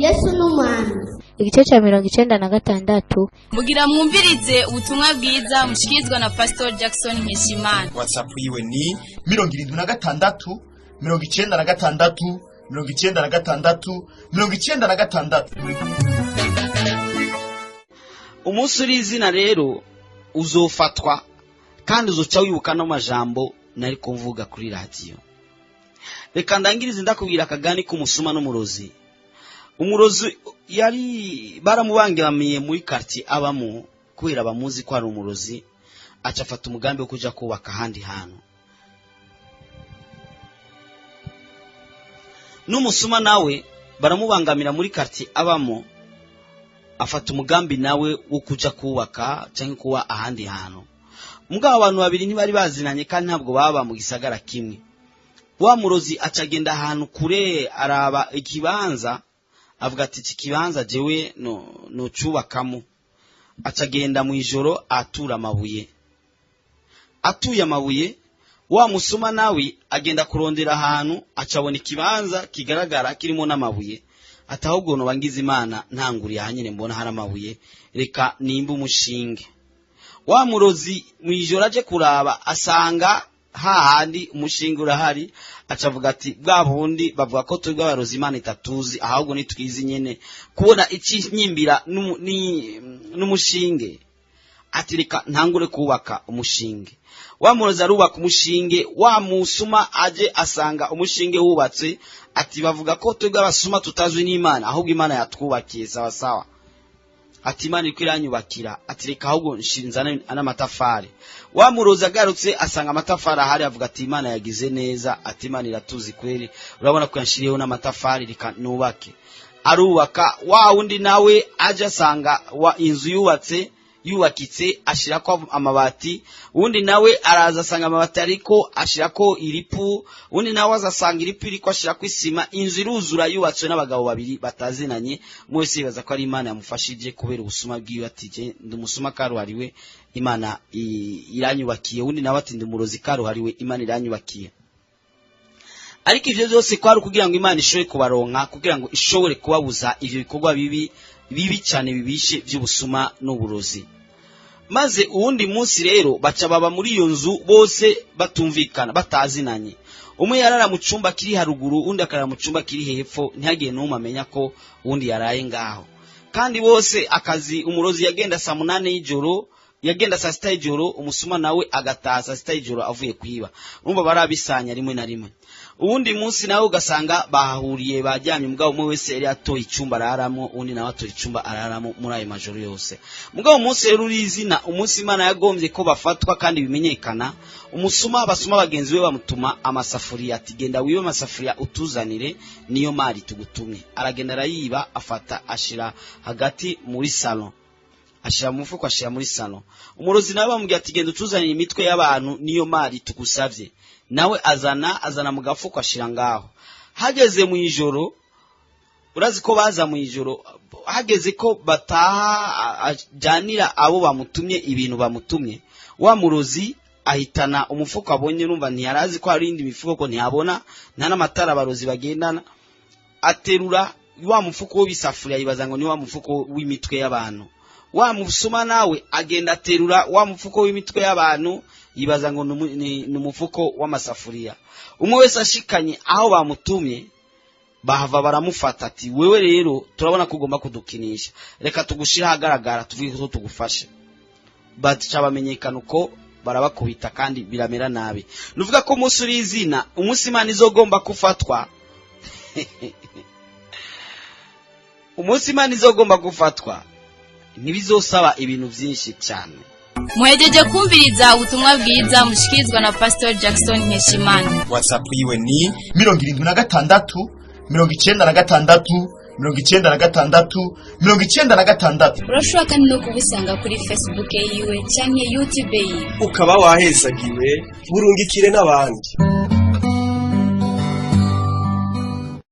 Yesu n'umwami. Igice cya 96 mugira mwumvirize ubutumwa bwiza mushikirizwa na Pastor Jackson Nkeshimana. WhatsApp yiwe ni 76 96 96 96. Umunsi urizina rero uzofatwa kandi uzoca wibuka no majambo nari kuvuga kuri radio. Reka ndangirize ndakubwira akagani k'umusuma n'umurozi. Umurozi yari baramubangiramiye muri quartier abamo kubera bamuzi ko ari umurozi, acafata umugambi wo kuja kubaka handi hantu. N'umusuma nawe baramubangamira muri quartier abamo, afata umugambi nawe wo kuja kubaka cyangwa kuba ahandi hantu. Mugabo abantu babiri ntibari bazinanye kandi ntabwo baba mu gisagara kimwe. Wa murozi acagenda ahantu kure araba ikibanza, avuga ati iki kibanza jewe no cubakamo. Acagenda mu ijoro atura amabuye. Atuye amabuye, wa musuma nawe agenda kurondera ahantu acabona ikibanza kigaragara kirimo n'amabuye. Atahubwo no bangize Imana ntanguriye hanyine mbona hari amabuye, reka nimba umushinge. Wa murozi mu ijoro aje kuraba asanga hahandi umushinge urahari, acavuga ati bwa bundi bavuga ko turi abarozi Imana itatuzi, ahubwo ni twizi nyene kubona iki nyimbira n'umushinge. Ati reka ntangure kubaka umushinge. Wa murozi arubaka umushinge, wa musuma aje asanga umushinge wubatse, ati bavuga ko turi abasuma tutazwi n'Imana, ahubwo Imana yatwubakiye sawa sawa. Ati Imana iko iranyubakira, ati reka ahubwo nshinzana n'amatafari. Wa murozi agarutse asanga amatafari ahari, avuga ati Imana yagize neza, ati Imana iratuzi kweli, urabona ko yanshiriyeho n'amatafari, reka nubake. Arubaka. Wa wundi nawe aje asanga inzu yubakitse ashirako amabati, undi nawe araza asanga amabati ariko ashirako iripu, undi nawe azasanga iripu iriko ashirako isima. Inzu iruzura yubatswe n'abagabo babiri batazinanye, mwese bibaza ko ari Imana yamufashije kubera ubusuma bwiwe, ati je ndumusuma karuhariwe Imana iranyubakiye. Undi nawe ati ndumurozi karuhariwe Imana iranyubakiye. Ariko ivyo byose kwari kugira ngo Imana ishobore kubaronka, kugira ngo ishobore kubabuza ivyo bikorwa bibi cyane bibishe by'ubusuma n'uburozi. Maze uwundi munsi rero baca baba muri iyo nzu bose batumvikana batazinanye. Umwe yarara mu cyumba kiri haruguru, undi akarara mu cyumba kiri hepfo, ntihagiye n'umwe amenya ko uwundi yaraye ngaho. Kandi bose akazi umurozi yagenda saa 8 y'ijoro, yagenda saa 6 y'ijoro, umusuma nawe agataha saa 6 y'ijoro avuye kwiba. Urumva barabisanya rimwe na rimwe. Uwundi munsi nawe ugasanga bahahuriye bajyanye, mugabo umwe wese yari atoye icyumba araramo, undi nawe atoye icyumba araramo muri ayo majoro yose. Mugabo umunsi rero urizina, umunsi Imana yagombye ko bafatwa kandi bimenyekana. Umusuma basuma bagenzi we bamutuma amasafuriya, ati genda wibe amasafuriya utuzanire, niyo mari tugutumye. Aragenda arayiba, afata ashira hagati muri salon, ashira mu mufuko, ashira muri salon. Umurozi nawe bamubwira ati genda utuzanire imitwe y'abantu, niyo mari tugusavye. Nawe azana mu gafuko ashira ngaho. Hageze mu ijoro, urazi ko baza mu ijoro, hageze ko bataha ajyanira abo bamutumye ibintu bamutumye, wa murozi ahitana umufuko abonye, numva ntiyarazi ko hari indi mifuko, ko ntiyabona nta n'amatara abarozi bagendana. Aterura wa mufuko w'isafuriya, yibaza ngo ni wa mufuko w'imitwe y'abantu. Wa musuma nawe agenda aterura wa mufuko w'imitwe y'abantu, yibaza ngo ni umufuko w'amasafuriya. Umwe wese ashikanye aho bamutumye, bahava baramufata, ati wewe rero turabona ko ugomba kudukinisha, reka tugushira hagaragara tuvuge ko tugufashe. Baca bamenyekana uko barabakubita kandi biramera nabi. Nuvuga ko umunsi urizina, umunsi Imana izogomba kufatwa. Umunsi Imana izogomba gufatwa ntibizosaba ibintu byinshi cyane. Muhejeje kumviriza ubutumwa bwiza mushikirizwa na Pastor Jackson Nkeshimana. WhatsApp yiwe ni 76 96 96. Urashobora kandi no kubisanga kuri Facebook yiwe cyangwa YouTube yiwe. Ukaba wahezagiwe burungikire n'abandi.